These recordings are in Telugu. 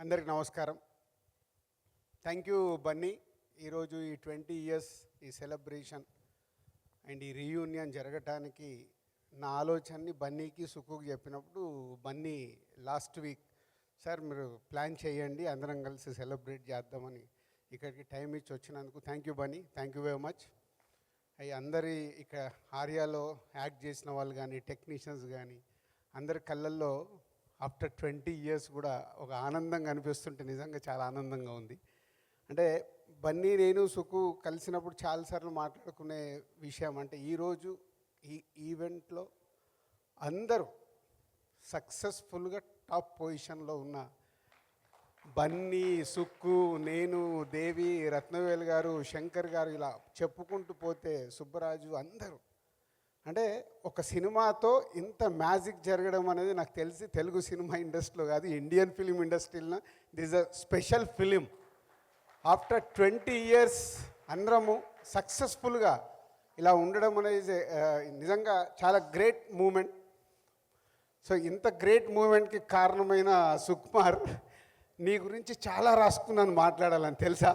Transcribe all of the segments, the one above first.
అందరికి నమస్కారం. Thank you Bunny. ఈరోజు ఈ 20 ఇయర్స్ ఈ సెలబ్రేషన్ అండ్ ఈ రీయూనియన్ జరగటానికి నా ఆలోచనని బన్నీకి సుక్కుకి చెప్పినప్పుడు బన్నీ లాస్ట్ వీక్ సార్ మీరు ప్లాన్ చేయండి అందరం కలిసి సెలబ్రేట్ చేద్దామని ఇక్కడికి టైం ఇచ్చి వచ్చినందుకు thank you Bunny, thank you very much. అవి అందరి ఇక్కడ ఆర్యాలో యాక్ట్ చేసిన వాళ్ళు కానీ టెక్నీషియన్స్ కానీ అందరి కళ్ళల్లో ఆఫ్టర్ 20 ఇయర్స్ కూడా ఒక ఆనందంగా అనిపిస్తుంటే నిజంగా చాలా ఆనందంగా ఉంది. అంటే బన్నీ నేను సుకు కలిసినప్పుడు చాలాసార్లు మాట్లాడుకునే విషయం అంటే ఈరోజు ఈ ఈవెంట్లో అందరూ సక్సెస్ఫుల్గా టాప్ పొజిషన్లో ఉన్న బన్నీ, సుక్కు, నేను, దేవి, రత్నవేల్ గారు, శంకర్ గారు ఇలా చెప్పుకుంటూ పోతే సుబ్బరాజు అందరూ అంటే ఒక సినిమాతో ఇంత మ్యాజిక్ జరగడం అనేది నాకు తెలిసి తెలుగు సినిమా ఇండస్ట్రీలో కాదు ఇండియన్ ఫిలిం ఇండస్ట్రీలో this a special film. After 20 years అందరము సక్సెస్ఫుల్గా ఇలా ఉండడం అనేది నిజంగా చాలా గ్రేట్ మూమెంట్. సో ఇంత గ్రేట్ మూమెంట్కి కారణమైన సుకుమార్ నీ గురించి చాలా రాసుకున్నాను మాట్లాడాలని తెలుసా.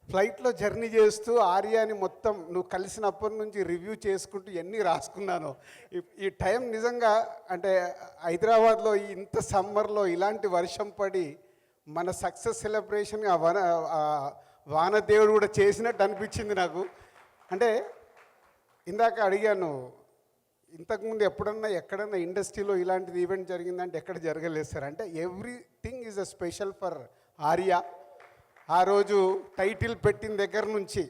ఫ్లైట్లో జర్నీ చేస్తూ ఆర్యాని మొత్తం నువ్వు కలిసినప్పటి నుంచి రివ్యూ చేసుకుంటూ ఎన్ని రాసుకున్నాను. ఈ టైం నిజంగా అంటే హైదరాబాద్లో ఇంత సమ్మర్లో ఇలాంటి వర్షం పడి మన సక్సెస్ సెలబ్రేషన్ వానదేవుడు కూడా చేసినట్టు అనిపించింది నాకు. అంటే ఇందాక అడిగాను ఇంతకుముందు ఎప్పుడన్నా ఎక్కడన్నా ఇండస్ట్రీలో ఇలాంటిది ఈవెంట్ జరిగిందంటే ఎక్కడ జరగలేదు సార్. అంటే everything is a special for Arya. ఆ రోజు టైటిల్ పెట్టిన దగ్గర నుంచి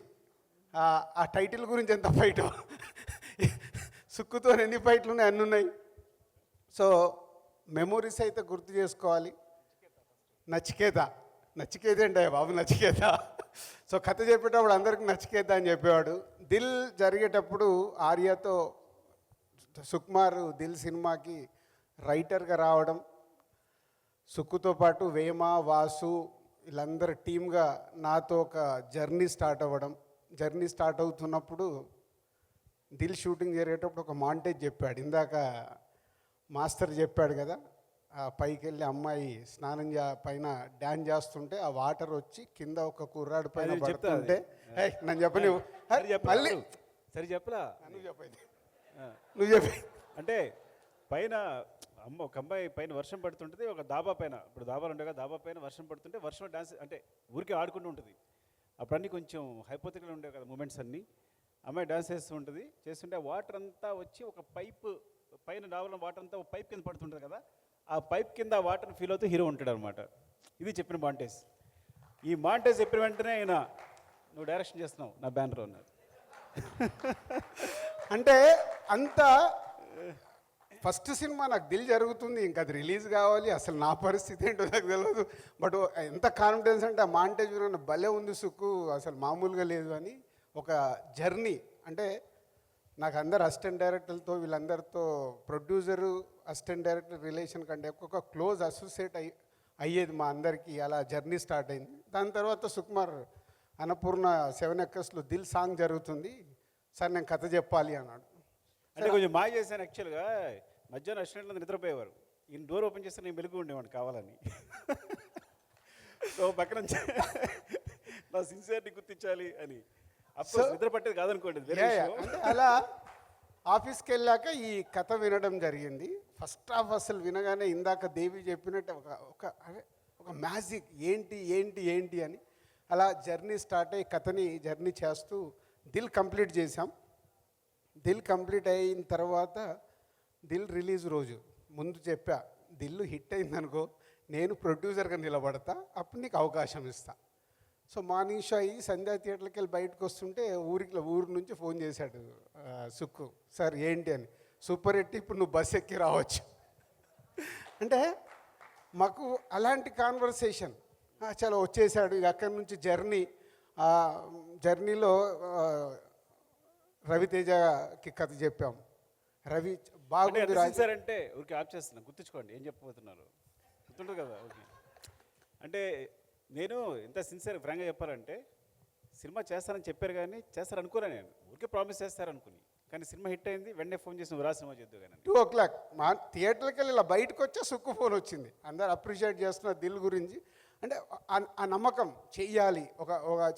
ఆ టైటిల్ గురించి ఎంత ఫైట్ సుక్కుతో ఎన్ని ఫైట్లు ఉన్నాయి అన్నీ ఉన్నాయి. సో మెమొరీస్ అయితే గుర్తు చేసుకోవాలి. నచికేత అంటే బాబు నచికేత. సో కథ చెప్పేటప్పుడు అందరికి నచికేత అని చెప్పేవాడు. దిల్ జరిగేటప్పుడు ఆర్యాతో సుకుమార్ దిల్ సినిమాకి రైటర్గా రావడం, సుక్కుతో పాటు వేమ, వాసు వీళ్ళందరూ టీమ్గా నాతో ఒక జర్నీ స్టార్ట్ అవుతున్నప్పుడు దిల్ షూటింగ్ జరిగేటప్పుడు ఒక మాంటేజ్ చెప్పాడు. ఇందాక మాస్టర్ చెప్పాడు కదా, పైకి వెళ్ళి అమ్మాయి స్నానం పైన డ్యాన్స్ చేస్తుంటే ఆ వాటర్ వచ్చి కింద ఒక కుర్రాడు పైన పడుతుంటే నన్ను చెప్పని మళ్ళీ సరే చెప్పలా నువ్వు చెప్పి అంటే పైన ఒక అమ్మాయి పైన వర్షం పడుతుంటుంది, ఒక దాబా పైన, ఇప్పుడు దాబాలు ఉంటాయి కదా, దాబా పైన వర్షం పడుతుంటే వర్షం డాన్స్ అంటే ఊరికే ఆడుకుంటూ ఉంటుంది. అప్పుడు అన్నీ కొంచెం హైపోథెటికల్ ఉండేవి కదా మూమెంట్స్ అన్నీ. అమ్మాయి డాన్స్ చేస్తుంటే వాటర్ అంతా వచ్చి ఒక పైప్ పైన డాబాలో వాటర్ అంతా ఒక పైప్ కింద పడుతుంటుంది కదా, ఆ పైప్ కింద ఆ వాటర్ని ఫీల్ అవుతూ హీరో ఉంటాడు అనమాట. ఇది చెప్పిన మాంటేజ్. ఈ మాంటేజ్ చెప్పిన వెంటనే ఆయన నువ్వు డైరెక్షన్ చేస్తున్నావు నా బ్యానర్ అన్నారు. అంటే అంత ఫస్ట్ సినిమా నాకు దిల్ జరుగుతుంది, ఇంకా అది రిలీజ్ కావాలి, అసలు నా పరిస్థితి ఏంటో నాకు తెలియదు. బట్ ఎంత కాన్ఫిడెన్స్ అంటే ఆ మాంటేజ్ భలే ఉంది సుక్కు, అసలు మామూలుగా లేదు అని ఒక జర్నీ. అంటే నాకు అందరు అసిస్టెంట్ డైరెక్టర్లతో వీళ్ళందరితో ప్రొడ్యూసరు అసిస్టెంట్ డైరెక్టర్ రిలేషన్ కంటే ఒక క్లోజ్ అసోసియేట్ అయ్యేది మా అందరికీ. అలా జర్నీ స్టార్ట్ అయింది. దాని తర్వాత సుకుమార్ అన్నపూర్ణ 7 ఎకర్స్లో దిల్ సాంగ్ జరుగుతుంది సార్ నేను కథ చెప్పాలి అన్నాడు. అంటే కొంచెం మాయ చేశాను యాక్చువల్గా. మధ్యాహ్నం అసిస్టెంట్లో నిద్రపోయేవారు, ఈయన డోర్ ఓపెన్ చేస్తే నేను వెలుగు ఉండేవాడిని కావాలని. సో పక్కన నా సిన్సియర్ని గుర్తించాలి అని. అప్పుడు నిద్ర పట్టేది కాదనుకోండి. అలా ఆఫీస్కి వెళ్ళాక ఈ కథ వినడం జరిగింది. ఫస్ట్ హాఫ్ అసలు వినగానే ఇందాక దేవి చెప్పినట్టు ఒక మ్యాజిక్ ఏంటి అని అలా జర్నీ స్టార్ట్ అయ్యి కథని జర్నీ చేస్తూ దిల్ కంప్లీట్ చేశాం. దిల్ కంప్లీట్ అయిన తర్వాత దిల్ రిలీజ్ రోజు ముందు చెప్పా, దిల్ హిట్ అయిందనుకో నేను ప్రొడ్యూసర్గా నిలబడతా, అప్పుడు నీకు అవకాశం ఇస్తా. సో మార్నింగ్ షో అయ్యి సంధ్యా థియేటర్కి వెళ్ళి బయటకు వస్తుంటే ఊరు నుంచి ఫోన్ చేశాడు సుక్కు, సార్ ఏంటి అని, సూపర్ హిట్ ఇప్పుడు నువ్వు బస్ ఎక్కి రావచ్చు. అంటే మాకు అలాంటి కాన్వర్సేషన్ చాలా వచ్చేసాడు. ఇక అక్కడి నుంచి జర్నీలో రవితేజకి కథ చెప్పాం. రవి బాగుంది సార్ అంటే ఊరికి ఆప్ చేస్తున్నా, గుర్తుంచుకోండి ఏం చెప్పబోతున్నారు, గుర్తుంటుంది కదా. ఓకే అంటే నేను ఎంత సిన్సియర్ ఫ్రాంక్గా చెప్పాలంటే సినిమా చేస్తానని చెప్పారు కానీ చేస్తారనుకోలే, నేను ఊరికే ప్రామిస్ చేస్తారనుకుని కానీ సినిమా హిట్ అయింది, వెంటనే ఫోన్ చేసి నువ్వు రా సినిమా చేద్దు కానీ 2 o'clock మా థియేటర్కి వెళ్ళి ఇలా బయటకు వచ్చే సుక్కు ఫోన్ వచ్చింది. అందరు అప్రిషియేట్ చేస్తున్నారు దిల్ గురించి. అంటే ఆ నమ్మకం చెయ్యాలి, ఒక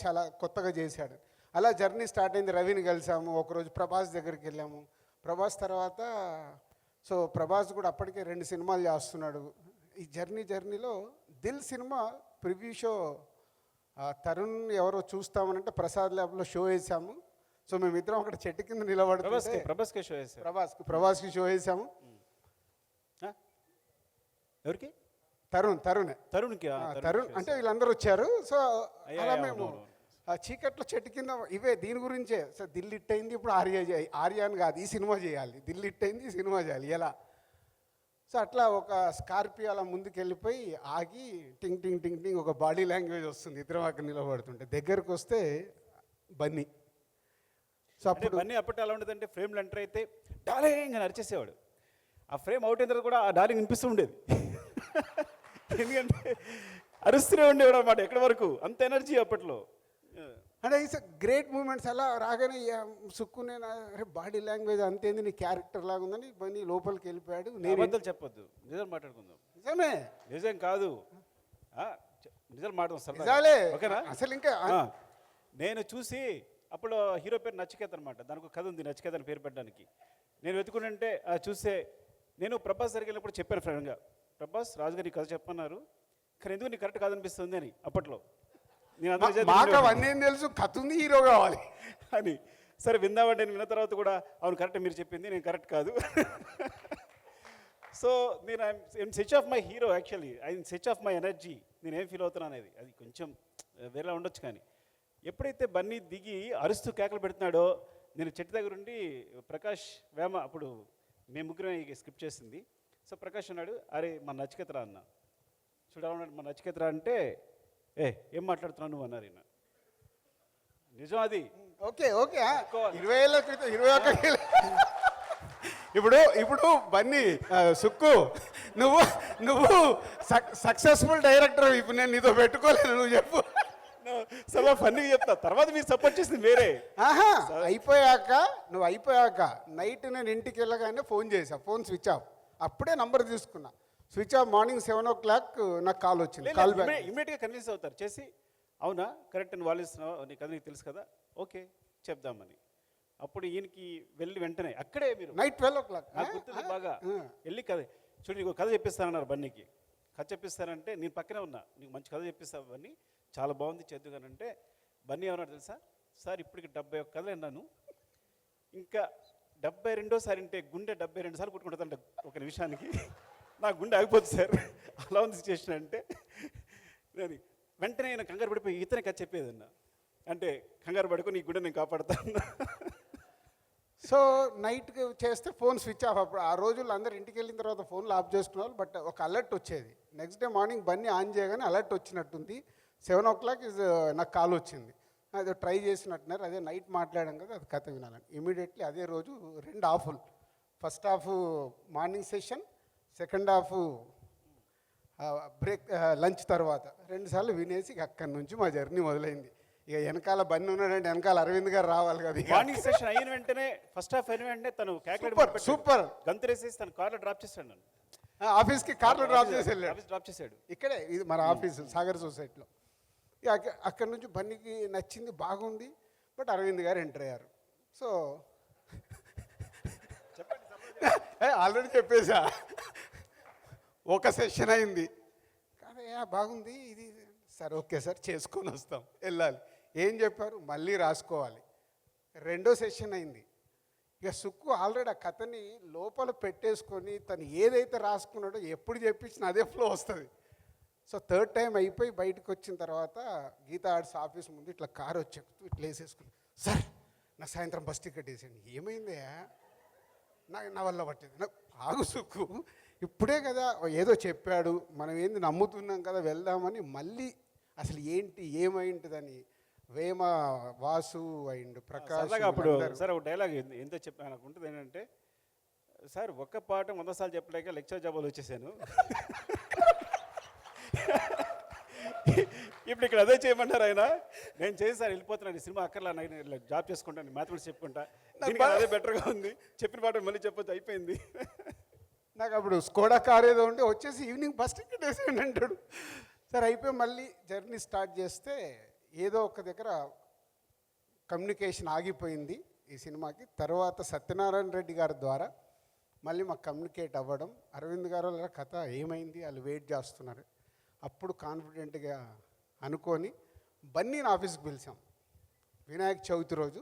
చాలా కొత్తగా చేశాడు. అలా జర్నీ స్టార్ట్ అయింది. రవిని కలిసాము, ఒకరోజు ప్రభాస్ దగ్గరికి వెళ్ళాము. ప్రభాస్ తర్వాత సో ప్రభాస్ కూడా అప్పటికే 2 సినిమాలు చేస్తున్నాడు. ఈ జర్నీలో Dil cinema preview show Tarun ఎవరో చూస్తామనంటే ప్రసాద్ ల్యాబ్లో షో వేసాము. సో మేమిద్దరం అక్కడ చెట్టు కింద నిలబడుతుంటే ప్రభాస్కి షో వేశారు. ప్రభాస్కి షో వేసాము. ఎవరికి? తరుణ్ అంటే వీళ్ళందరూ వచ్చారు. సో అలా మేము ఆ చీకట్లో చెట్టు కింద ఇవే దీని గురించే. సో దిల్ హిట్ అయింది, ఇప్పుడు ఆర్యాన్ కాదు ఈ సినిమా చేయాలి, దిల్ హిట్ అయింది ఈ సినిమా చేయాలి ఎలా. సో అట్లా ఒక స్కార్పియో అలా ముందుకు వెళ్ళిపోయి ఆగి టింగ్ టింగ్ టింగ్ టింగ్ ఒక బాడీ లాంగ్వేజ్ వస్తుంది. ఇద్దరం అక్కడ నిలబడుతుంటే దగ్గరకు వస్తే బన్నీ. సో అప్పుడు బన్నీ అప్పటి ఎలా ఉండేదంటే ఫ్రేమ్లో ఎంటర్ అయితే డార్లింగ్ అని అరిచేసేవాడు. ఆ ఫ్రేమ్ అవుట్ అయిన తర్వాత కూడా ఆ డార్లింగ్ వినిపిస్తూ ఉండేది. ఎందుకంటే అరుస్తూనే ఉండేవాడు అనమాట ఎక్కడి వరకు, అంత ఎనర్జీ అప్పట్లో. అంటే ఇట్స్ గ్రేట్ మూమెంట్స్. అలా రాగానే సుక్కునే అరే బాడీ లాంగ్వేజ్ అంతేంది నీ క్యారెక్టర్ లాగా ఉందని బన్నీ లోపలికి వెళ్ళిపోయాడు. నేను అబద్ధాలు చెప్పొద్దు, నిజాలు మాట్లాడుకుందాం. నిజమే, నిజం కాదు, నిజాలు మాట్లాడుతాం నిజాలే. ఓకేనా? అసలు ఇంకా నేను చూసి అప్పుడు హీరో పేరు నచికేత్ అనమాట, దానికి ఒక కథ ఉంది నచికేత్ అని పేరు పెట్టడానికి. నేను వెతుకుంటే చూస్తే నేను ప్రభాస్ దగ్గరికి వెళ్ళినప్పుడు చెప్పాను ఫ్రెండ్గా, ప్రభాస్ రాజుగారి కథ చెప్పన్నారు కానీ ఎందుకు నీకు కరెక్ట్ కాదనిపిస్తుంది అని. అప్పట్లో నేను అవన్నీ తెలుసు, కథ ఉంది, హీరో కావాలి అని. సరే విందామంటే నేను విన్న తర్వాత కూడా అవును కరెక్ట్ మీరు చెప్పింది, నేను కరెక్ట్ కాదు. సో నేను I'm switch off my hero, actually I'm switch off my energy. నేను ఏం ఫీల్ అవుతున్నాను అనేది అది కొంచెం వేరేలా ఉండొచ్చు. కానీ ఎప్పుడైతే బన్నీ దిగి అరుస్తూ కేకలు పెడుతున్నాడో, నేను చెట్టు దగ్గర ఉండి ప్రకాష్ వేమ, అప్పుడు మేము ముగ్గురమే స్క్రిప్ట్ చేసింది. సో ప్రకాష్ అన్నాడు, అరే మన నచికేతరా అన్న, చూడాలన్నాడు మన నచికేతరా అంటే ఏం మాట్లాడుతున్నావు నువ్వు అన్నారు ఈయన. నిజం అది. ఓకే 20 ఏళ్ళ క్రితం 21 ఇప్పుడు బన్నీ సుక్కు నువ్వు సక్సెస్ఫుల్ డైరెక్టర్. ఇప్పుడు నేను నీతో పెట్టుకోలేను, నువ్వు చెప్పు. చాలా ఫన్నీగా చెప్తా, తర్వాత మీరు సపోర్ట్ చేసింది వేరే. నువ్వు అయిపోయాక నైట్ నేను ఇంటికి వెళ్ళగానే ఫోన్ చేసా, ఫోన్ స్విచ్ ఆఫ్. అప్పుడే నంబర్ తీసుకున్నా, స్విచ్ ఆఫ్. మార్నింగ్ 7 o'clock నాకు కాల్ వచ్చింది. కాల్ బ్యాక్ ఇమీడియట్గా కన్విన్స్ అవుతారు చేసి, అవునా కరెక్ట్ అని వాళ్ళు ఇస్తున్నావు, నీకు అది నీకు తెలుసు కదా, ఓకే చెప్దామని. అప్పుడు ఈయనకి వెళ్ళి వెంటనే అక్కడే మీరు నైట్ 12 o'clock గుర్తుంది బాగా వెళ్ళి కథ చూడు నీకు కథ చెప్పిస్తానన్నారు బన్నీకి. కథ చెప్పిస్తానంటే నేను పక్కనే ఉన్నా, నీకు మంచి కథ చెప్పిస్తావు బన్నీ, చాలా బాగుంది చేద్దుగానంటే బన్నీ ఏమన్నాడు తెలుసా, సార్ ఇప్పటికి 71 కథలు విన్నాను, ఇంకా 72సారి అంటే గుండె 72 సార్లు కొట్టుకుంటుందంట ఒక నిమిషానికి, నా గుండె ఆగిపోతుంది సార్, అలా ఉంది సిచ్యువేషన్ అంటే. నేను వెంటనే నేను కంగారు పడిపోయి ఇతనే కథ చెప్పేదన్నా, అంటే కంగారు పడుకొని నీ గుండె నేను కాపాడుతాను. సో నైట్కి చేస్తే ఫోన్ స్విచ్ ఆఫ్. అప్పుడు ఆ రోజుల్లో అందరు ఇంటికి వెళ్ళిన తర్వాత ఫోన్లు ఆఫ్ చేసుకున్నారు. బట్ ఒక అలర్ట్ వచ్చేది. Next day morning Bunny on చేయగానే అలర్ట్ వచ్చినట్టుంది. 7 o'clock నాకు కాల్ వచ్చింది, అదే ట్రై చేసినట్టున్నారు. అదే నైట్ మాట్లాడాం కదా, అది కథ వినాలని. ఇమీడియట్లీ అదే రోజు 2 హాఫ్లు, first half morning session, second half break lunch తర్వాత 2 సార్లు వినేసి అక్కడి నుంచి మా జర్నీ మొదలైంది. ఇక వెనకాల బన్నీ ఉన్నాడంటే వెనకాల అరవింద్ గారు రావాలి కదా. మార్నింగ్ సెషన్ అయిన వెంటనే ఫస్ట్ హాఫ్ అయిన వెంటనే తను సూపర్ గంతురేసేసి తను కార్లో డ్రాప్ చేశాడు నన్ను. ఆఫీస్కి కార్లో డ్రాప్ చేసి వెళ్ళాడు. డ్రాప్ చేశాడు ఇక్కడే, ఇది మన ఆఫీస్ సాగర్ సొసైటీలో. అక్కడి నుంచి బన్నీకి నచ్చింది, బాగుంది. బట్ అరవింద్ గారు ఎంటర్ అయ్యారు. సో ఆల్రెడీ చెప్పేసా, ఒక సెషన్ అయింది కాదయ్యా బాగుంది ఇది, సార్ ఓకే సార్ చేసుకొని వస్తాం, వెళ్ళాలి. ఏం చెప్పారు, మళ్ళీ రాసుకోవాలి. 2వ సెషన్ అయింది. ఇక సుక్కు ఆల్రెడీ ఆ కథని లోపల పెట్టేసుకొని తను ఏదైతే రాసుకున్నాడో ఎప్పుడు చెప్పించినా అదే ఫ్లో వస్తుంది. సో 3rd టైం అయిపోయి బయటకు వచ్చిన తర్వాత గీతా ఆర్ట్స్ ఆఫీస్ ముందు ఇట్లా కారు వచ్చి ఇట్లా వేసేసుకుని, సార్ నా సాయంత్రం బస్ టికెట్ వేసేయండి. ఏమైందయ్యా, నా వల్ల పట్టేది. ఆగు సుక్కు, ఇప్పుడే కదా ఏదో చెప్పాడు, మనం ఏంది నమ్ముతున్నాం కదా వెళ్దామని. మళ్ళీ అసలు ఏంటి ఏమైంటుందని వేమ, వాసు అండ్ ప్రకాష్. అప్పుడు సార్ ఒక డైలాగ్ ఎంత చెప్పా నాకు ఉంటుంది ఏంటంటే, సార్ ఒక్క పాట 100 సార్లు చెప్పలేక లెక్చర్ జాబాలు వచ్చేసాను, ఇప్పుడు ఇక్కడ అదే చేయమంటారు ఆయన. నేను చేసి సార్ వెళ్ళిపోతున్నాను, ఈ సినిమా అక్కర్లా, నేను జాబ్ చేసుకుంటాను, మ్యాథమెటిక్స్ చెప్పుకుంటా, నాకు దీనికి అదే బెటర్గా ఉంది, చెప్పిన పాట మళ్ళీ చెప్పొచ్చు, అయిపోయింది. నాకు అప్పుడు స్కోడా కార్ ఏదో ఉంటే వచ్చేసి ఈవినింగ్ బస్ టికెట్ వేసేయండి అంటాడు. సరే అయిపోయి మళ్ళీ జర్నీ స్టార్ట్ చేస్తే ఏదో ఒక దగ్గర కమ్యూనికేషన్ ఆగిపోయింది ఈ సినిమాకి. తర్వాత సత్యనారాయణ రెడ్డి గారి ద్వారా మళ్ళీ మాకు కమ్యూనికేట్ అవ్వడం, అరవింద్ గారు వాళ్ళ కథ ఏమైంది, వాళ్ళు వెయిట్ చేస్తున్నారు. అప్పుడు కాన్ఫిడెంట్గా అనుకొని బన్నీని ఆఫీస్కి పిలిచాం. వినాయక చవితి రోజు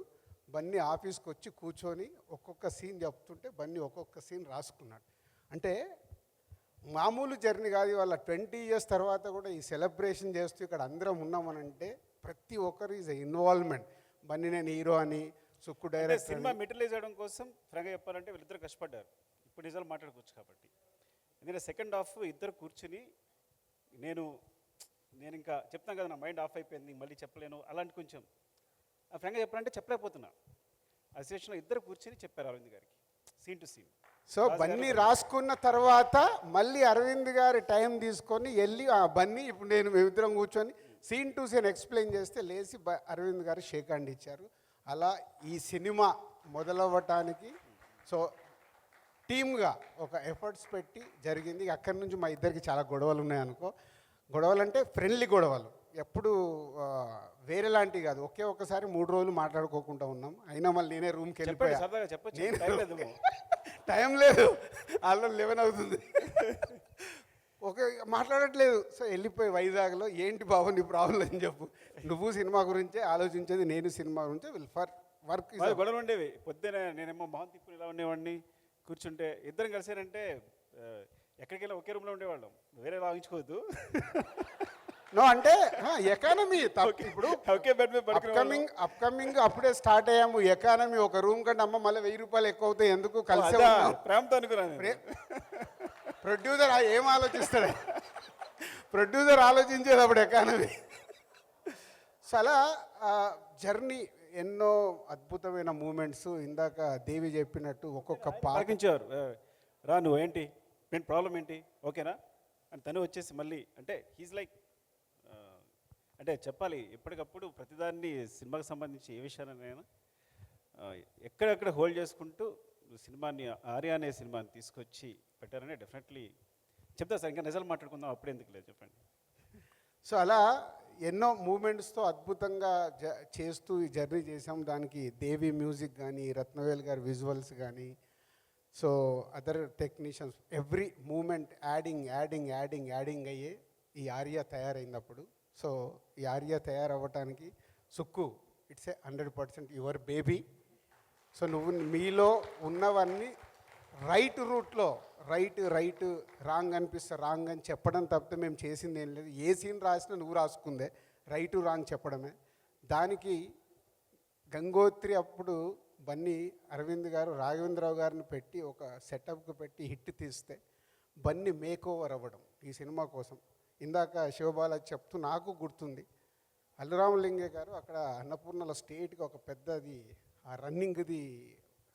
బన్నీ ఆఫీస్కి వచ్చి కూర్చొని ఒక్కొక్క సీన్ చెప్తుంటే బన్నీ ఒక్కొక్క సీన్ రాసుకున్నాడు. అంటే మామూలు జర్నీ కాదు, వాళ్ళ 20 years తర్వాత కూడా ఈ సెలబ్రేషన్ చేస్తూ ఇక్కడ అందరం ఉన్నామనంటే ప్రతి ఒక్కరు ఈజ్ ఇన్వాల్వ్మెంట్. బన్నీ నేను హీరో అని, సుక్కు డైరెక్టర్. సినిమా మెటీరియలైజ్ చేయడం కోసం ఫ్రాంక్గా చెప్పాలంటే వీళ్ళిద్దరు కష్టపడ్డారు. ఇప్పుడు నిజాలు మాట్లాడుకోవచ్చు కాబట్టి. ఎందుకంటే సెకండ్ హాఫ్ ఇద్దరు కూర్చుని నేను ఇంకా చెప్తాను కదా, నా మైండ్ ఆఫ్ అయిపోయింది, మళ్ళీ చెప్పలేను, అలాంటి కొంచెం ఫ్రాంక్గా చెప్పాలంటే చెప్పలేకపోతున్నా. ఆ సిచ్యువేషన్లో ఇద్దరు కూర్చొని చెప్పారు అరవింద్ గారికి scene to scene. So Bunny రాసుకున్న తర్వాత మళ్ళీ అరవింద్ గారి టైం తీసుకొని వెళ్ళి బన్నీ ఇప్పుడు మేమిద్దరం కూర్చొని సీన్ టు సీన్ ఎక్స్ప్లెయిన్ చేస్తే లేచి అరవింద్ గారు షేక్ హ్యాండ్ ఇచ్చారు. అలా ఈ సినిమా మొదలవ్వటానికి సో టీమ్గా ఒక ఎఫర్ట్స్ పెట్టి జరిగింది. అక్కడి నుంచి మా ఇద్దరికి చాలా గొడవలు ఉన్నాయనుకో. గొడవలు అంటే ఫ్రెండ్లీ గొడవలు, ఎప్పుడు వేరేలాంటివి కాదు. ఒక్కసారి 3 రోజులు మాట్లాడుకోకుండా ఉన్నాం. అయినా మళ్ళీ నేనే రూమ్కి వెళ్ళిపోయా. టైం లేదు, ఆల్రెడీ 11 అవుతుంది, మాట్లాడట్లేదు. సో వెళ్ళిపోయి వైజాగ్లో ఏంటి బాబు నీ ప్రాబ్లం అని చెప్పు, నువ్వు సినిమా గురించే ఆలోచించేది, నేను సినిమా గురించే, విల్ ఫర్ వర్క్. గొడవలు ఉండేవి. పొద్దున నేనేమో మొహం తిప్పుని ఇలా ఉండేవాడిని, కూర్చుంటే ఇద్దరం కలిసారంటే ఎక్కడికి వెళ్ళి ఒకే రూమ్లో ఉండేవాళ్ళం, వేరే లాగించుకోవద్దు. నో అంటే ఎకానమీ ఇప్పుడు అప్కమింగ్ అప్పుడే స్టార్ట్ అయ్యాము. ఎకానమీ ఒక రూమ్ కంటే అమ్మ మళ్ళీ 1000 రూపాయలు ఎక్కువ అవుతాయి, ఎందుకు కలిసి ప్రేమతో అనుకున్నాను. ప్రొడ్యూసర్ ఏం ఆలోచిస్తాడు, ప్రొడ్యూసర్ ఆలోచించేది అప్పుడు ఎకానమీ. సో అలా జర్నీ ఎన్నో అద్భుతమైన మూమెంట్స్. ఇందాక దేవి చెప్పినట్టు ఒక్కొక్క పాటించేవారు. రా నువ్వు ఏంటి, నేను ప్రాబ్లం ఏంటి, ఓకేనా అని తను వచ్చేసి మళ్ళీ అంటే హీజ్ లైక్ అంటే చెప్పాలి ఎప్పటికప్పుడు ప్రతిదాన్ని సినిమాకి సంబంధించి ఏ విషయాన్నైనా ఎక్కడెక్కడ హోల్డ్ చేసుకుంటూ సినిమాని ఆర్య అనే సినిమాని తీసుకొచ్చి పెట్టారని డెఫినెట్లీ చెప్తా సార్. ఇంకా నిజాలు మాట్లాడుకుందాం, అప్పుడు ఎందుకు లేదు చెప్పండి. సో అలా ఎన్నో మూమెంట్స్తో అద్భుతంగా చేస్తూ ఈ జర్నీ చేసాం. దానికి దేవి మ్యూజిక్ కానీ, రత్నవేల్ గారి విజువల్స్ కానీ, so other technicians, every moment adding అయ్యే ఈ ఆర్య తయారైంది అప్పుడు. సో ఈ ఆర్య తయారవ్వటానికి Sukku it's a 100% your baby. So నువ్వు మీలో ఉన్నవన్నీ రైట్ రూట్లో రైట్ రాంగ్ అనిపిస్తే రాంగ్ అని చెప్పడం తప్పితే మేము చేసింది ఏం లేదు. ఏ సీన్ రాసినా నువ్వు రాసుకుందే, రైట్ రాంగ్ చెప్పడమే. దానికి గంగోత్రి అప్పుడు బన్నీ అరవింద్ గారు రాఘవేంద్రరావు గారిని పెట్టి ఒక సెటప్కి పెట్టి హిట్ తీస్తే బన్నీ మేక్ ఓవర్ అవ్వడం ఈ సినిమా కోసం. ఇందాక శివబాలాజీ చెప్తూ నాకు గుర్తుంది, అల్లురామలింగే గారు అక్కడ అన్నపూర్ణలో స్టేట్గా ఒక పెద్దది ఆ రన్నింగ్ది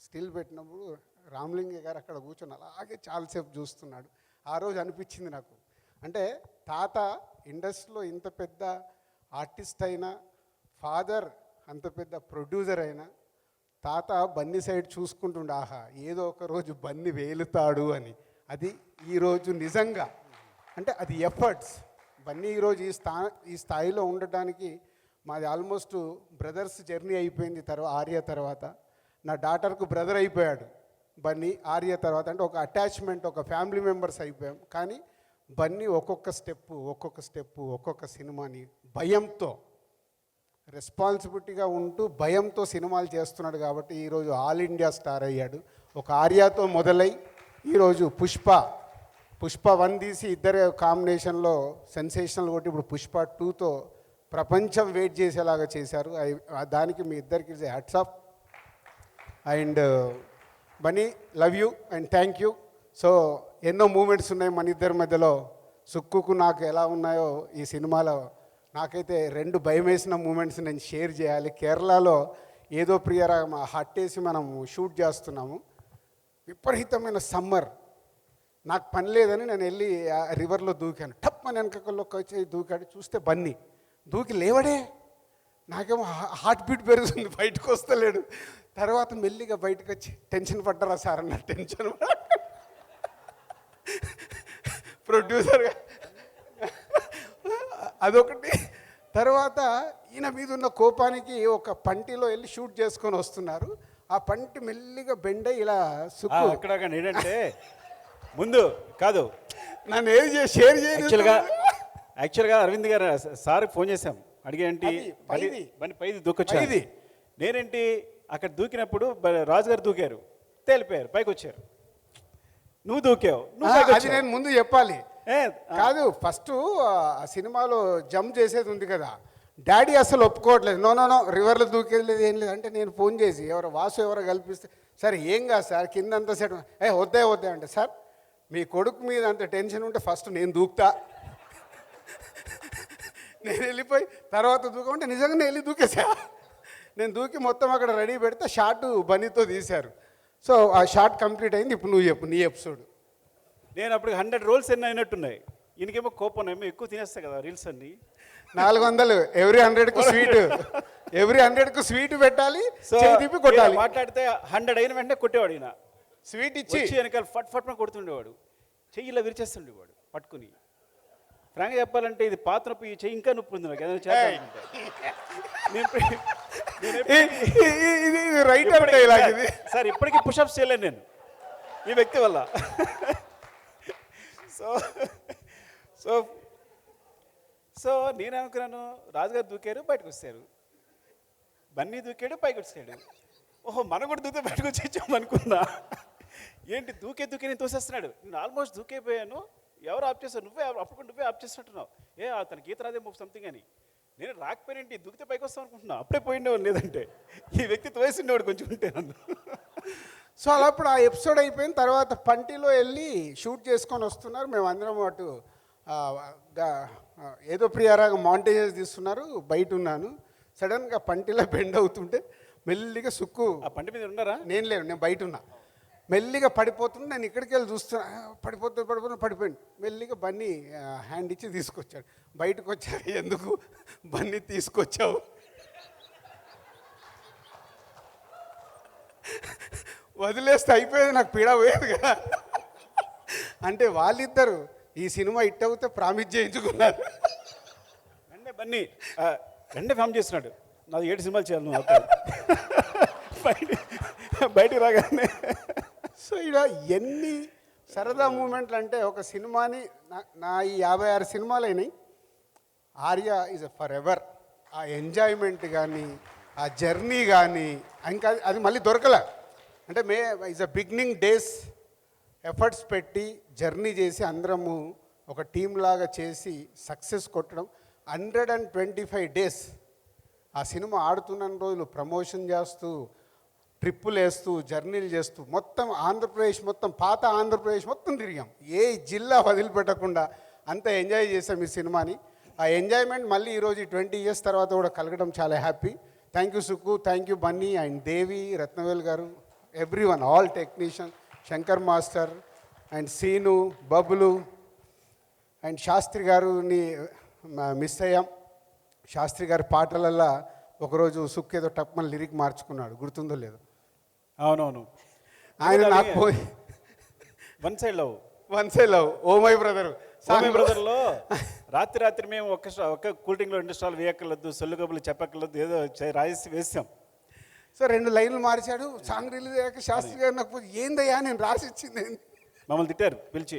స్టిల్ పెట్టినప్పుడు రామలింగే గారు అక్కడ కూర్చొని అలాగే చాలాసేపు చూస్తున్నాడు. ఆ రోజు అనిపించింది నాకు, అంటే తాత ఇండస్ట్రీలో ఇంత పెద్ద ఆర్టిస్ట్ అయినా, ఫాదర్ అంత పెద్ద ప్రొడ్యూసర్ అయినా, తాత బన్నీ సైడ్ చూసుకుంటుండే, ఆహా ఏదో ఒక రోజు బన్నీ వేలుతాడు అని. అది ఈరోజు నిజంగా అంటే అది ఎఫర్ట్స్. బన్నీ ఈరోజు ఈ స్థాయిలో ఉండటానికి మాది ఆల్మోస్ట్ బ్రదర్స్ జర్నీ అయిపోయింది. ఆర్య తర్వాత నా డాటర్కు బ్రదర్ అయిపోయాడు బన్నీ. ఆర్య తర్వాత అంటే ఒక అటాచ్మెంట్, ఒక ఫ్యామిలీ మెంబర్స్ అయిపోయాం. కానీ బన్నీ ఒక్కొక్క ఒక్కొక్క సినిమాని భయంతో, రెస్పాన్సిబిలిటీగా ఉంటూ భయంతో సినిమాలు చేస్తున్నాడు. కాబట్టి ఈరోజు ఆల్ ఇండియా స్టార్ అయ్యాడు. ఒక ఆర్యతో మొదలై ఈరోజు పుష్ప 1 తీసి ఇద్దరు కాంబినేషన్లో సెన్సేషనల్ కొట్టి ఇప్పుడు పుష్ప 2తో ప్రపంచం వెయిట్ చేసేలాగా చేశారు. దానికి మీ ఇద్దరికి hats off. And Bunny love you and thank you. So ఎన్నో మూమెంట్స్ ఉన్నాయి మన ఇద్దరి మధ్యలో. సుక్కుకు నాకు ఎలా ఉన్నాయో ఈ సినిమాలో నాకైతే 2 భయం వేసిన మూమెంట్స్ నేను షేర్ చేయాలి. కేరళలో ఏదో ప్రియరా హట్టేసి మనం షూట్ చేస్తున్నాము. విపరీతమైన సమ్మర్, నాకు పని లేదని నేను వెళ్ళి రివర్లో దూకాను. టప్ అని వెనకల్లోకి వచ్చి దూకాడు. చూస్తే బన్నీ దూకి లేవడే. నాకేమో హార్ట్ బీట్ పెరుగుతుంది, బయటకు వస్తలేడు. తర్వాత మెల్లిగా బయటకు వచ్చి టెన్షన్ పడ్డారా సార్ అన్న, టెన్షన్ ప్రొడ్యూసర్గా అదొకటి. తర్వాత ఈయన మీద ఉన్న కోపానికి ఒక పంటిలో వెళ్ళి షూట్ చేసుకొని వస్తున్నారు. ఆ పంటి మెల్లిగా బెండ ఇలా సుక్కు అక్కడ ఏంటంటే ముందు కాదు, నన్ను ఏది షేర్ యాక్చువల్గా అరవింద్ గారు సార్కి ఫోన్ చేశాం, అడిగేంటి పైది దూకొచ్చా. నేనేంటి అక్కడ దూకినప్పుడు రాజు గారు దూకారు, తేలిపోయారు, పైకి వచ్చారు. నువ్వు దూకావు, అది నేను ముందు చెప్పాలి. కాదు, ఫస్ట్ ఆ సినిమాలో జంప్ చేసేది ఉంది కదా, డాడీ అసలు ఒప్పుకోవట్లేదు. నో నో నో రివర్లో దూకేది లేదు, ఏం లేదు అంటే నేను ఫోన్ చేసి ఎవరో వాసు ఎవరో కల్పిస్తే, సరే ఏం కాదు సార్ కిందంతా సెట్, వద్దే అంటే, సార్ మీ కొడుకు మీద అంత టెన్షన్ ఉంటే ఫస్ట్ నేను దూకుతా, నేను వెళ్ళిపోయి తర్వాత దూకమంటే నిజంగా నేను వెళ్ళి దూకేసా. నేను దూకి మొత్తం అక్కడ రెడీ పెడితే షార్ట్ బన్నీతో తీశారు. సో ఆ షార్ట్ కంప్లీట్ అయింది. ఇప్పుడు నువ్వు చెప్పు నీ ఎపిసోడ్. నేను అప్పుడు 100 రోల్స్ ఎన్ని అయినట్టున్నాయి, ఈయనకేమో కోపం ఏమో ఎక్కువ తినేస్తాయి కదా రీల్స్ అన్ని. 400 ఎవ్రీ 100కు స్వీట్, ఎవ్రీ 100కు స్వీట్ పెట్టాలి, తిప్పి కొట్టాలి. మాట్లాడితే 100 అయిన వెంటనే కొట్టేవాడు ఈయన, స్వీట్ ఇచ్చి వెనకాల ఫట్ ఫట్ కొడుతుండేవాడు, చెయ్యిలా విరిచేస్తుండేవాడు పట్టుకుని. ఫ్రాంక్గా చెప్పాలంటే ఇది పాత నొప్పి, చెయ్యి ఇంకా నొప్పి ఉంది నాకు ఏదైనా చేయాలంటే. సార్ ఇప్పటికీ పుషప్స్ చేయలేను నేను ఈ వ్యక్తి వల్ల. సో సో సో నేను అనుకున్నాను రాజుగారు దూకారు బయటకు వచ్చారు, బన్నీ దూకాడు పైకి వచ్చాడు, ఓహో మనం కూడా దూకే బయటకు వచ్చేసాం అనుకున్నా. ఏంటి దూకే నేను తోసేస్తున్నాడు, నేను ఆల్మోస్ట్ దూకైపోయాను, ఎవరు ఆప్ చేశారు, నువ్వే ఆప్ చేస్తున్నట్టున్నావు, తనకి ఈత రాదే సంథింగ్ అని. నేను రాకపోయినంటే దూకితే పైకి వస్తాం అనుకుంటున్నా, అప్పుడే పోయిండేవాడు, లేదంటే ఈ వ్యక్తి తోసిండేవాడు కొంచెం ఉంటే నన్ను. సో అలా అప్పుడు ఆ ఎపిసోడ్ అయిపోయిన తర్వాత పంటిలో వెళ్ళి షూట్ చేసుకొని వస్తున్నారు. మేము అందరం అటు ఏదో ప్రియారాగా మాంటేజెస్ తీస్తున్నారు, బయట ఉన్నాను. సడన్గా పంటిలో బెండ్ అవుతుంటే మెల్లిగా సుక్కు, ఆ పంటి మీద ఉన్నారా? నేను లేను, నేను బయట ఉన్నా. మెల్లిగా పడిపోతుంది, నేను ఇక్కడికి వెళ్ళి చూస్తున్నా, పడిపోయింది. మెల్లిగా బన్నీ హ్యాండ్ ఇచ్చి తీసుకొచ్చాడు, బయటకు వచ్చాడు. ఎందుకు బన్నీ తీసుకొచ్చావు, వదిలేస్తే అయిపోయేది, నాకు పీడ పోయేది కదా అంటే వాళ్ళిద్దరు ఈ సినిమా హిట్ అవుతే ప్రామిస్ చేయించుకున్నారు. బన్నీ ఫామ్ చేస్తున్నాడు, నాది 7 సినిమాలు చేయాలి నువ్వు బయటికి రాగానే. సో ఇలా ఎన్ని సరదా మూమెంట్లు అంటే, ఒక సినిమాని నా ఈ 56 సినిమాలు అయినాయి, ఆర్య ఈజ్ ఫర్ ఎవర్. ఆ ఎంజాయ్మెంట్ కానీ ఆ జర్నీ కానీ ఇంకా అది మళ్ళీ దొరకలే. అంటే is a beginning days efforts పెట్టి జర్నీ చేసి అందరము ఒక టీం లాగా చేసి సక్సెస్ కొట్టడం. 125 డేస్ ఆ సినిమా ఆడుతున్న రోజులు ప్రమోషన్ చేస్తూ, ట్రిప్పులు వేస్తూ, జర్నీలు చేస్తూ, మొత్తం ఆంధ్రప్రదేశ్ మొత్తం, పాత ఆంధ్రప్రదేశ్ మొత్తం తిరిగాం. ఏ జిల్లా వదిలిపెట్టకుండా అంత ఎంజాయ్ చేసాం ఈ సినిమాని. ఆ ఎంజాయ్మెంట్ మళ్ళీ ఈరోజు 20 ఇయర్స్ తర్వాత కూడా కలగడం చాలా happy. Thank you Sukku, thank you Bunny and Devi, Rathnavel గారు, everyone, all technician, Shankar master and Seenu, Bablu and Sastri గారుని మిస్ అయ్యాం. శాస్త్రి గారి పాటలల్లో ఒకరోజు సుక్కు ఏదో టప్మని లిరిక్ మార్చుకున్నాడు, గుర్తుందో లేదు? అవునవును, ఆయన నాకు పోయి one side love oh my brother బ్రదర్లో రాత్రి మేము ఒక్క కూల్ డ్రింక్లో 2 స్టాల్ వేయక్కర్లేదు, సొల్లు కబులు చెప్పక్కర్లేదు, ఏదో రాసి వేసాం. సో 2 లైన్లు మార్చాడు. సాంగ్ రిలీజ్ అయ్యాక శాస్త్రి గారు నాకు ఏందయ్యా నేను రాసి ఇచ్చింది, మమ్మల్ని తిట్టారు పిలిచి,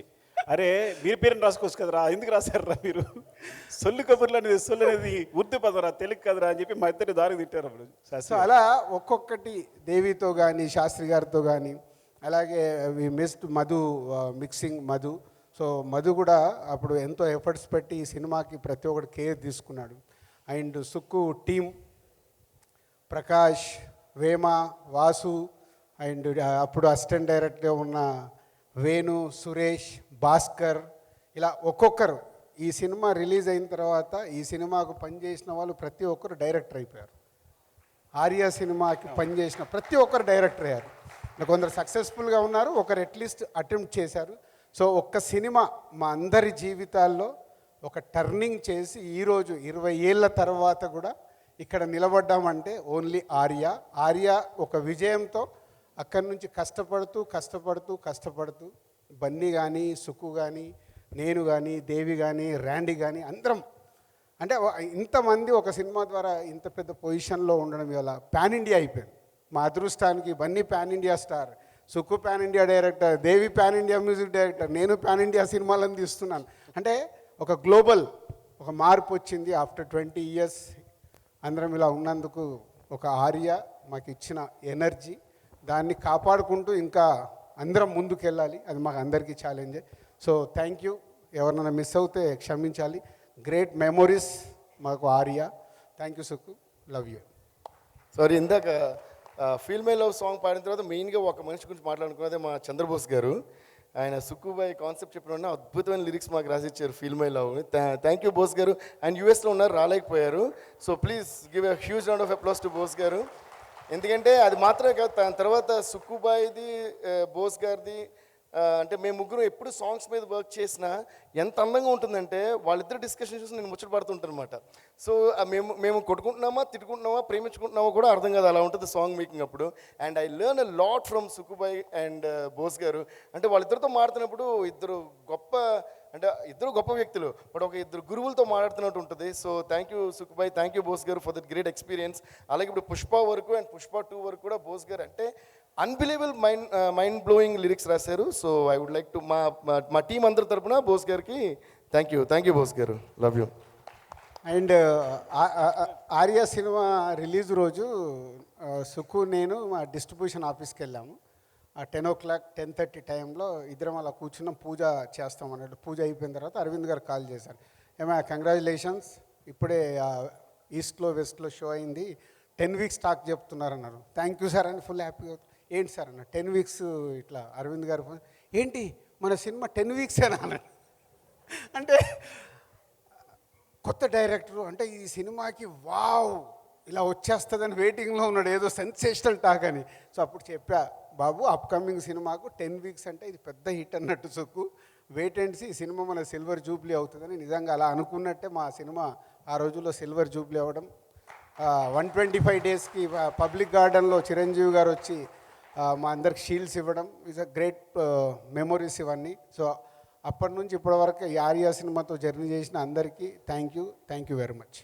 అరే మీరు పేరుని రాసుకోవచ్చు కదరా, ఎందుకు రాశారా మీరు, సొల్లు కబుర్లు అనేది సొల్లు అనేది ఉర్దూ పదరా, తెలుగు కదరా అని చెప్పి మా ఇద్దరు దారికి తిట్టారు అప్పుడు. సో అలా ఒక్కొక్కటి దేవితో కానీ శాస్త్రి గారితో కానీ, అలాగే missed Madhu, mixing Madhu. So Madhu కూడా అప్పుడు ఎంతో ఎఫర్ట్స్ పెట్టి ఈ సినిమాకి ప్రతి ఒక్కటి కేర్ తీసుకున్నాడు. And Sukku team, Prakash, Vema, Vasu and అప్పుడు అసిస్టెంట్ డైరెక్టర్గా ఉన్న వేణు, సురేష్, భాస్కర్, ఇలా ఒక్కొక్కరు ఈ సినిమా రిలీజ్ అయిన తర్వాత ఈ సినిమాకు పనిచేసిన వాళ్ళు ప్రతి ఒక్కరు డైరెక్టర్ అయిపోయారు. ఆర్య సినిమాకి పనిచేసిన ప్రతి ఒక్కరు డైరెక్టర్ అయ్యారు. కొందరు సక్సెస్ఫుల్గా ఉన్నారు, ఒకరు అట్లీస్ట్ అటెంప్ట్ చేశారు. సో ఒక్క సినిమా మా అందరి జీవితాల్లో ఒక టర్నింగ్ చేసి ఈరోజు 20 ఏళ్ళ తర్వాత కూడా ఇక్కడ నిలబడ్డామంటే ఓన్లీ ఆర్య. ఆర్య ఒక విజయంతో అక్కడి నుంచి కష్టపడుతూ బన్నీ కానీ, సుక్కు కానీ, నేను కానీ, దేవి కానీ, ర్యాండీ కానీ అందరం అంటే ఇంతమంది ఒక సినిమా ద్వారా ఇంత పెద్ద పొజిషన్లో ఉండడం ఇవాళ పాన్ ఇండియా అయిపోయింది. మా అదృష్టానికి Bunny pan India star, Sukku pan India director, Devi pan India music director, నేను పాన్ ఇండియా సినిమాలను తీస్తున్నాను. అంటే ఒక గ్లోబల్ ఒక మార్పు వచ్చింది. ఆఫ్టర్ 20 years అందరం ఇలా ఉన్నందుకు ఒక ఆర్య మాకు ఇచ్చిన ఎనర్జీ, దాన్ని కాపాడుకుంటూ ఇంకా అందరం ముందుకెళ్ళాలి. అది మాకు అందరికీ ఛాలెంజే. So thank you. ఎవరినైనా మిస్ అవుతే క్షమించాలి. గ్రేట్ మెమొరీస్ మాకు Arya. Thank you Sukku, love you. Sorry, ఇందాక ఫీల్ మై లవ్ సాంగ్ పాడిన తర్వాత మెయిన్గా ఒక మనిషి గురించి మాట్లాడుకున్నదే మా చంద్రబోస్ గారు. ఆయన సుక్కుబాయ్ కాన్సెప్ట్ చెప్పిన అద్భుతమైన లిరిక్స్ మాకు రాసిచ్చారు feel my love. Thank you Bose గారు. ఆయన యూఎస్లో ఉన్నారు, రాలేకపోయారు. So please give a huge round of applause to Bose గారు. ఎందుకంటే అది మాత్రమే కాదు, దాని తర్వాత సుక్కుబాయ్ది, బోస్ గారిది, అంటే మేము ముగ్గురు ఎప్పుడు సాంగ్స్ మీద వర్క్ చేసినా ఎంత అందంగా ఉంటుందంటే వాళ్ళిద్దరు డిస్కషన్ చూసి నేను ముచ్చట పడుతుంటాను అనమాట. సో మేము కొట్టుకుంటున్నామా, తిట్టుకుంటున్నామా, ప్రేమించుకుంటున్నామా కూడా అర్థం కాదు, అలా ఉంటుంది సాంగ్ మేకింగ్ అప్పుడు. And I learn a lot from సుక్కుబాయ్ అండ్ బోస్ గారు. అంటే వాళ్ళిద్దరితో మాడుతున్నప్పుడు ఇద్దరు గొప్ప వ్యక్తులు, బట్ ఒక ఇద్దరు గురువులతో మాట్లాడుతున్నట్టు ఉంటుంది. సో థ్యాంక్ యూ సుక్కుబాయ్, థ్యాంక్ యూ బోస్ గారు ఫర్ దట్ గ్రేట్ ఎక్స్పీరియన్స్. అలాగే ఇప్పుడు పుష్ప వరకు అండ్ పుష్ప 2 వరకు కూడా బోస్ గారు అంటే అన్బిలీవబుల్ మైండ్ బ్లోయింగ్ లిరిక్స్ రాశారు. So I would like to మా టీం అందరి తరపున బోస్ గారికి థ్యాంక్ యూ బోస్ గారు, love you. And Arya cinema release రోజు సుక్కు నేను మా డిస్ట్రిబ్యూషన్ ఆఫీస్కి వెళ్ళాము. 10 o'clock 10:30 టైంలో ఇద్దరం అలా కూర్చున్నాం, పూజ చేస్తాం అన్నట్టు. పూజ అయిపోయిన తర్వాత అరవింద్ గారు కాల్ చేశారు, ఏమైనా కంగ్రాచులేషన్స్, ఇప్పుడే ఈస్ట్లో వెస్ట్లో షో అయింది, 10 weeks స్టాక్ చెప్తున్నారన్నారు. థ్యాంక్ యూ సార్ అని ఫుల్ హ్యాపీగా. ఏంటి సార్ అన్న, 10 weeks ఇట్లా అరవింద్ గారు ఏంటి మన సినిమా 10 weeks అన్నాడు. అంటే కొత్త డైరెక్టరు, అంటే ఈ సినిమాకి వావ్ ఇలా వచ్చేస్తుందని వెయిటింగ్లో ఉన్నాడు, ఏదో సెన్సేషనల్ టాక్ అని. సో అప్పుడు చెప్పా, బాబు అప్కమింగ్ సినిమాకు 10 weeks అంటే ఇది పెద్ద హిట్ అన్నట్టు సుక్కు, వెయిట్ అండ్ సీ, ఈ సినిమా మన సిల్వర్ జూబ్లీ అవుతుందని. నిజంగా అలా అనుకున్నట్టే మా సినిమా ఆ రోజుల్లో సిల్వర్ జూబ్లీ అవ్వడం. 125 daysకి పబ్లిక్ గార్డెన్లో చిరంజీవి గారు వచ్చి మా అందరికి షీల్డ్స్ ఇవ్వడం ఈజ్ అ గ్రేట్ మెమొరీస్ ఇవన్నీ. సో అప్పటి నుంచి ఇప్పటి వరకు ఈ ఆర్య సినిమాతో జర్నీ చేసిన అందరికీ థ్యాంక్ యూ వెరీ మచ్.